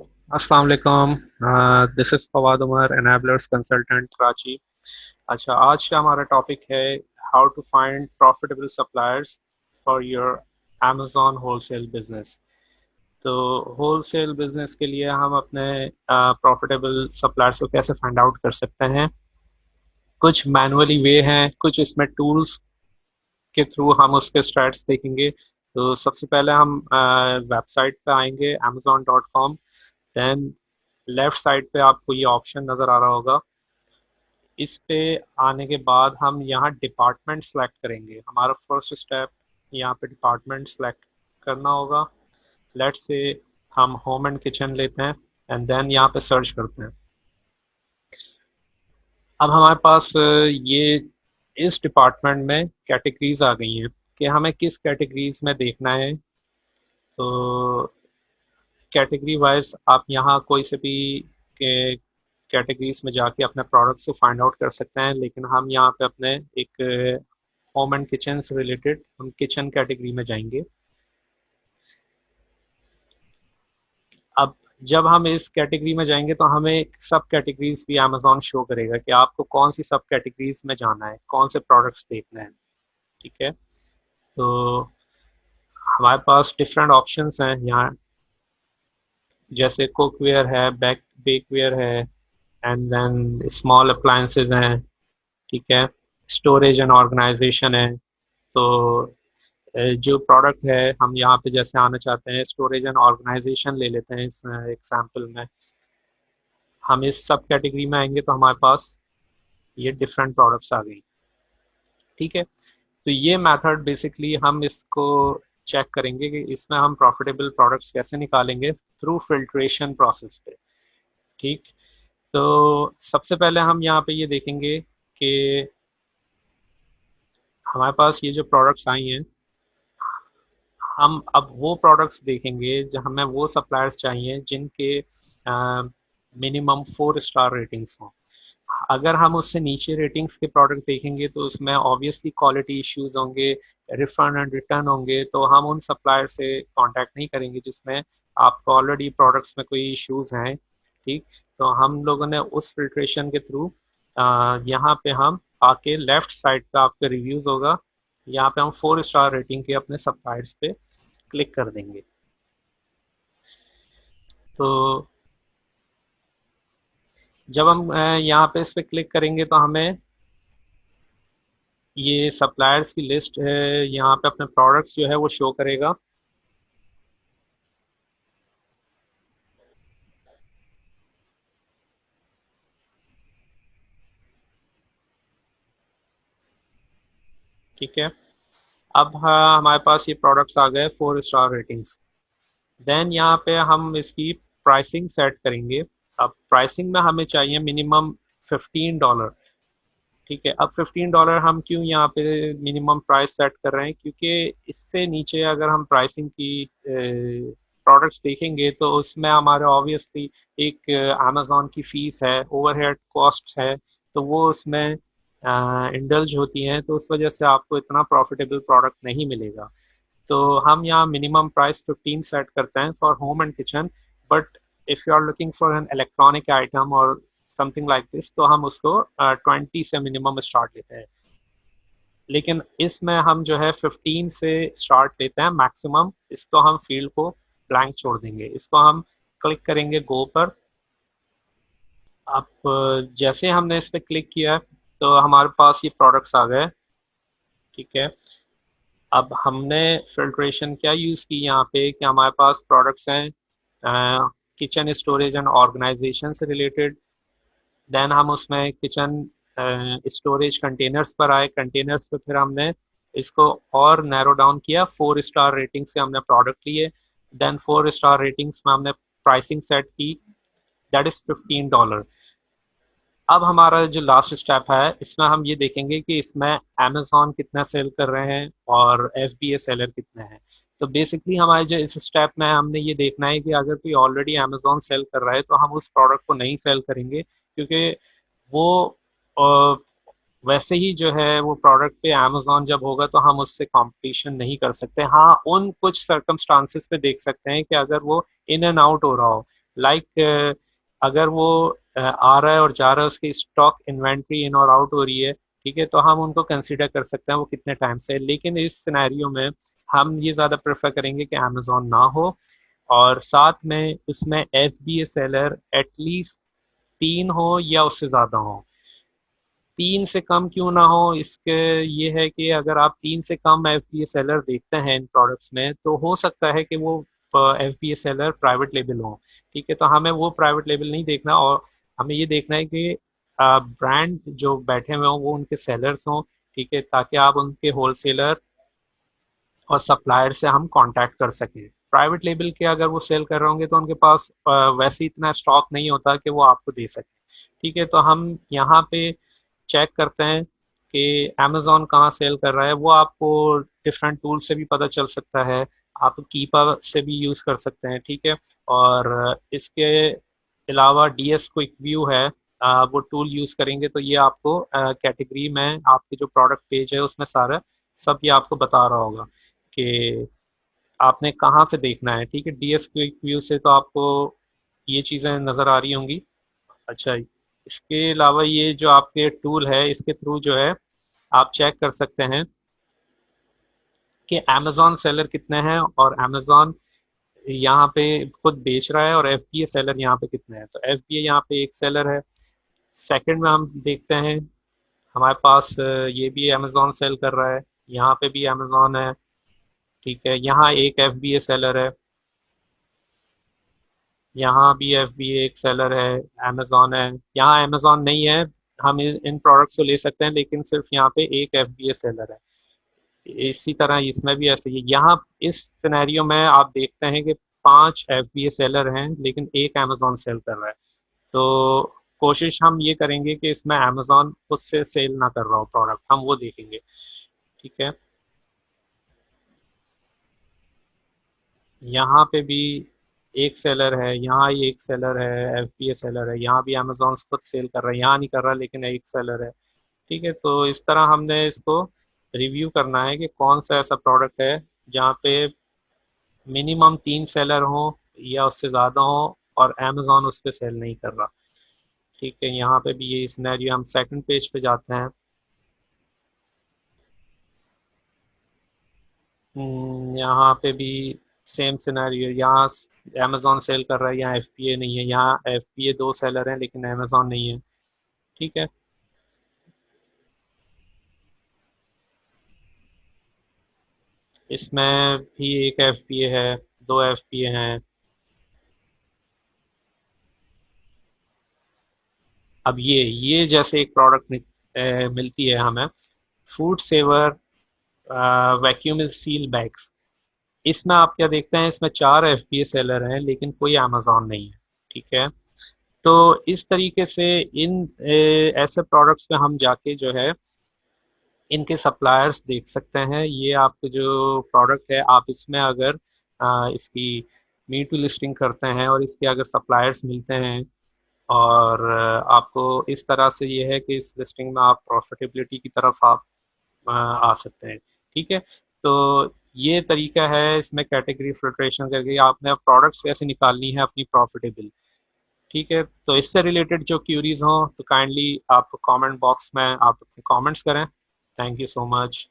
अस्सलाम वालेकुम। दिस इज़ फवाद उमर, एनेबलर्स कंसल्टेंट कराची। अच्छा, आज का हमारा टॉपिक है how to find profitable suppliers for your Amazon wholesale business. तो होलसेल बिजनेस के लिए हम अपने प्रॉफिटेबल सप्लायर्स को कैसे फाइंड आउट कर सकते हैं। कुछ मैनुअली वे हैं, कुछ इसमें टूल्स के थ्रू हम उसके स्टैट्स देखेंगे। तो सबसे पहले हम वेबसाइट पे आएंगे amazon.com। देन लेफ्ट साइड पे आपको ये ऑप्शन नज़र आ रहा होगा। इस पे आने के बाद हम यहाँ डिपार्टमेंट सेलेक्ट करेंगे। हमारा फर्स्ट स्टेप यहाँ पे डिपार्टमेंट सेलेक्ट करना होगा। लेट्स से हम होम एंड किचन लेते हैं एंड देन यहाँ पे सर्च करते हैं। अब हमारे पास ये इस डिपार्टमेंट में कैटेगरीज आ गई हैं कि हमें किस कैटेगरीज में देखना है। तो कैटेगरी वाइज आप यहाँ कोई से भी कैटेगरीज में जाके अपने प्रोडक्ट्स को फाइंड आउट कर सकते हैं, लेकिन हम यहाँ पे अपने एक होम एंड किचन से रिलेटेड हम किचन कैटेगरी में जाएंगे। अब जब हम इस कैटेगरी में जाएंगे तो हमें सब कैटेगरीज भी अमेजोन शो करेगा कि आपको कौन सी सब कैटेगरीज में जाना है, कौन से प्रोडक्ट्स देखने हैं। ठीक है, तो हमारे पास डिफरेंट ऑप्शंस हैं यहाँ, जैसे कुकवेयर है, बेकवेयर है, एंड देन स्मॉल अप्लायंसेज हैं। ठीक है, स्टोरेज एंड ऑर्गेनाइजेशन है। तो जो प्रोडक्ट है हम यहाँ पे जैसे आना चाहते हैं, स्टोरेज एंड ऑर्गेनाइजेशन ले लेते हैं इस एग्जाम्पल में। हम इस सब कैटेगरी में आएंगे तो हमारे पास ये डिफरेंट प्रोडक्ट्स आ गई। ठीक है, तो ये मेथड बेसिकली हम इसको चेक करेंगे कि इसमें हम प्रॉफिटेबल प्रोडक्ट्स कैसे निकालेंगे थ्रू फिल्ट्रेशन प्रोसेस पे। ठीक, तो सबसे पहले हम यहाँ पे ये देखेंगे कि हमारे पास ये जो प्रोडक्ट्स आई हैं, हम अब वो प्रोडक्ट्स देखेंगे जो हमें वो सप्लायर्स चाहिए जिनके मिनिमम 4 स्टार रेटिंग्स हों। अगर हम उससे नीचे रेटिंग्स के प्रोडक्ट देखेंगे तो उसमें ऑब्वियसली क्वालिटी इश्यूज होंगे, रिफंड एंड रिटर्न होंगे, तो हम उन सप्लायर से कांटेक्ट नहीं करेंगे जिसमें आपको ऑलरेडी प्रोडक्ट्स में कोई इश्यूज हैं। ठीक, तो हम लोगों ने उस फिल्ट्रेशन के थ्रू यहाँ पे हम आके लेफ्ट साइड पे आपके रिव्यूज होगा, यहाँ पे हम 4 स्टार रेटिंग के अपने सप्लायर्स पे क्लिक कर देंगे। तो जब हम यहाँ पे इस पे क्लिक करेंगे तो हमें ये सप्लायर्स की लिस्ट है, यहाँ पे अपने प्रोडक्ट्स जो है वो शो करेगा। ठीक है, अब हमारे पास ये प्रोडक्ट्स आ गए 4 स्टार रेटिंग्स। देन यहाँ पे हम इसकी प्राइसिंग सेट करेंगे। अब प्राइसिंग में हमें चाहिए मिनिमम $15। ठीक है, अब $15 हम क्यों यहाँ पे मिनिमम प्राइस सेट कर रहे हैं, क्योंकि इससे नीचे अगर हम प्राइसिंग की प्रोडक्ट्स देखेंगे तो उसमें हमारे ऑब्वियसली एक अमेजोन की फीस है, ओवरहेड कॉस्ट है, तो वो उसमें इंडल्ज होती हैं, तो उस वजह से आपको इतना प्रॉफिटेबल प्रोडक्ट नहीं मिलेगा। तो हम यहाँ मिनिमम प्राइस 15 सेट करते हैं for home and kitchen. But if you are looking for an electronic item और समथिंग लाइक दिस, तो हम उसको 20 से मिनिमम स्टार्ट लेते हैं। लेकिन इसमें हम जो है 15 से स्टार्ट लेते हैं मैक्सिमम। इसको हम फील्ड को ब्लैंक छोड़ देंगे, इसको हम क्लिक करेंगे गो पर। अब जैसे हमने इस पर क्लिक किया तो हमारे पास ये प्रोडक्ट्स आ गए। ठीक है, अब हमने फिल्ट्रेशन क्या यूज़ की यहाँ पे कि हमारे पास प्रोडक्ट्स हैं किचन स्टोरेज एंड ऑर्गेनाइजेशन से रिलेटेड। देन हम उसमें किचन स्टोरेज कंटेनर्स पर आए, कंटेनर्स पे फिर हमने इसको और नैरो डाउन किया, 4 स्टार रेटिंग से हमने प्रोडक्ट लिए। देन 4 स्टार रेटिंग्स में हमने प्राइसिंग सेट की, दैट इज़ $15। अब हमारा जो लास्ट स्टेप है इसमें हम ये देखेंगे कि इसमें अमेजोन कितना सेल कर रहे हैं और FBA सेलर कितने हैं। तो बेसिकली हमारे जो इस स्टेप में हमने ये देखना है कि अगर कोई ऑलरेडी अमेजोन सेल कर रहा है तो हम उस प्रोडक्ट को नहीं सेल करेंगे, क्योंकि वो अ, वैसे ही जो है वो प्रोडक्ट पे अमेजोन जब होगा तो हम उससे कंपटीशन नहीं कर सकते। हाँ, उन कुछ सर्कमस्टांसेस पे देख सकते हैं कि अगर वो इन एंड आउट हो रहा हो, लाइक अगर वो आ रहा है और जा रहा है, उसकी स्टॉक इन्वेंट्री इन और आउट हो रही है, ठीक है, तो हम उनको कंसीडर कर सकते हैं वो कितने टाइम से है। लेकिन इस सिनेरियो में हम ये ज़्यादा प्रेफर करेंगे कि अमेजोन ना हो, और साथ में उसमें FBA सेलर एटलीस्ट 3 हो या उससे ज़्यादा हो। 3 से कम क्यों ना हो, इसके ये है कि अगर आप 3 से कम FBA सेलर देखते हैं इन प्रोडक्ट्स में, तो हो सकता है कि वो FBA सेलर प्राइवेट लेबल हो। ठीक है, तो हमें वो प्राइवेट लेबल नहीं देखना, और हमें ये देखना है कि ब्रांड जो बैठे हुए हों वो उनके सेलर्स हों। ठीक है, ताकि आप उनके होलसेलर और सप्लायर से हम कांटेक्ट कर सकें। प्राइवेट लेबल के अगर वो सेल कर रहे होंगे तो उनके पास वैसे इतना स्टॉक नहीं होता कि वो आपको दे सके। ठीक है, तो हम यहाँ पे चेक करते हैं कि अमेजोन कहाँ सेल कर रहा है। वो आपको डिफरेंट टूल से भी पता चल सकता है, आप कीपा से भी यूज़ कर सकते हैं। ठीक है, और इसके अलावा DS क्विक व्यू है, वो टूल यूज़ करेंगे तो ये आपको कैटेगरी में आपके जो प्रोडक्ट पेज है उसमें सारा सब ये आपको बता रहा होगा कि आपने कहाँ से देखना है। ठीक है, DS क्विक व्यू से तो आपको ये चीज़ें नज़र आ रही होंगी। अच्छा, इसके अलावा ये जो आपके टूल है इसके थ्रू जो है आप चेक कर सकते हैं कि अमेजोन सेलर कितने हैं, और अमेजोन यहाँ पे खुद बेच रहा है, और FBA सेलर यहाँ पे कितने हैं। तो FBA यहाँ पे एक सेलर है। सेकंड में हम देखते हैं हमारे पास ये भी अमेजोन सेल कर रहा है, यहाँ पे भी अमेजोन है। ठीक है, यहाँ एक FBA सेलर है, यहाँ भी FBA एक सेलर है, अमेजोन है। यहाँ अमेजोन नहीं है, हम इन प्रोडक्ट्स को ले सकते हैं, लेकिन सिर्फ यहाँ पे एक FBA सेलर है। इसी तरह इसमें भी ऐसे ही, यहाँ इस सिनेरियो में आप देखते हैं कि 5 FBA सेलर हैं लेकिन एक अमेजोन सेल कर रहा है। तो कोशिश हम ये करेंगे कि इसमें अमेजोन खुद से सेल ना कर रहा हो प्रोडक्ट, हम वो देखेंगे। ठीक है, यहाँ पे भी एक सेलर है, यहाँ ही एक सेलर है, FBA सेलर है, यहाँ भी अमेजोन खुद सेल कर रहा है, यहाँ नहीं कर रहा लेकिन एक सेलर है। ठीक है, तो इस तरह हमने इसको रिव्यू करना है कि कौन सा ऐसा प्रोडक्ट है जहाँ पे मिनिमम 3 सेलर हो या उससे ज़्यादा हो और अमेजोन उस पर सेल नहीं कर रहा। ठीक है, यहाँ पे भी ये सिनेरियो, हम सेकंड पेज पे जाते हैं। यहाँ पे भी सेम सिनेरियो, यहाँ अमेजोन सेल कर रहा है, यहाँ FBA नहीं है, यहाँ FBA 2 सेलर हैं लेकिन अमेजोन नहीं है। ठीक है, इसमें भी एक FBA है, 2 FBA हैं। अब ये जैसे एक प्रोडक्ट मिलती है हमें, food saver vacuum seal bags. इसमें आप क्या देखते हैं, इसमें 4 FBA सेलर हैं लेकिन कोई अमेजोन नहीं है। ठीक है, तो इस तरीके से इन ऐसे प्रोडक्ट्स में हम जाके जो है इनके सप्लायर्स देख सकते हैं। ये आपको जो प्रोडक्ट है, आप इसमें अगर इसकी मी टू लिस्टिंग करते हैं और इसके अगर सप्लायर्स मिलते हैं, और आपको इस तरह से ये है कि इस लिस्टिंग में आप प्रॉफिटेबिलिटी की तरफ आप आ सकते हैं। ठीक है, तो ये तरीका है इसमें कैटेगरी फिल्ट्रेशन करके आपने प्रोडक्ट्स कैसे निकालनी है अपनी प्रॉफिटेबल। ठीक है, तो इससे रिलेटेड जो क्यूरीज हों तो काइंडली आप कमेंट बॉक्स में आप अपने कमेंट्स करें। Thank you so much.